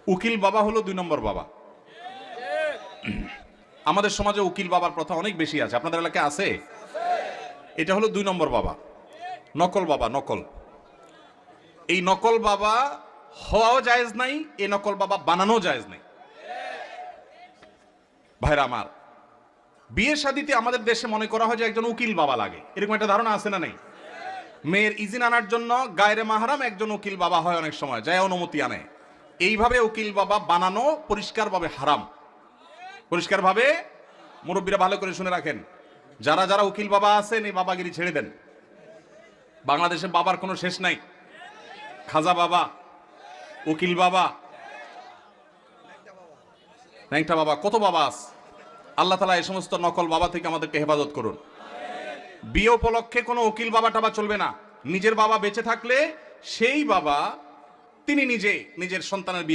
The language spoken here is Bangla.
উকিল বাবা হলো 2 নম্বর বাবা। আমাদের সমাজে উকিল বাবার প্রথা অনেক বেশি আছে, আপনাদের এলাকায় আছে? এটা হলো 2 নম্বর বাবা, নকল বাবা। নকল, এই নকল বাবা হওয়াও জায়েজ নাই, এই নকল বাবা বানানো জায়েজ নাই। ভাইরা আমার, বিয়ে শাদিতে আমাদের দেশে মনে করা হয় যে একজন উকিল বাবা লাগে, এরকম একটা ধারণা আছে না নাই? মেয়ের ইজিন আনার জন্য গায়রে মাহরাম একজন উকিল বাবা হয়, অনেক সময় যায় অনুমতি আনে। এইভাবে উকিল বাবা বানানো পরিষ্কারভাবে হারাম, পরিষ্কারভাবে। মুরব্বীরা ভালো করে শুনে রাখেন, যারা যারা উকিল বাবা আছেন এই বাবাগিরি ছেড়ে দেন। বাংলাদেশে বাবার কোনো শেষ নাই। খাজা বাবা, উকিল বাবা, ন্যাংটা বাবা, কত বাবা আছে। আল্লাহ তাআলা এই সমস্ত নকল বাবা থেকে আমাদেরকে হেফাজত করুন। বিয়ে উপলক্ষে কোনো উকিল বাবা টাবা চলবে না। নিজের বাবা বেঁচে থাকলে সেই বাবা তিনি নিজে নিজের সন্তানের বিয়ে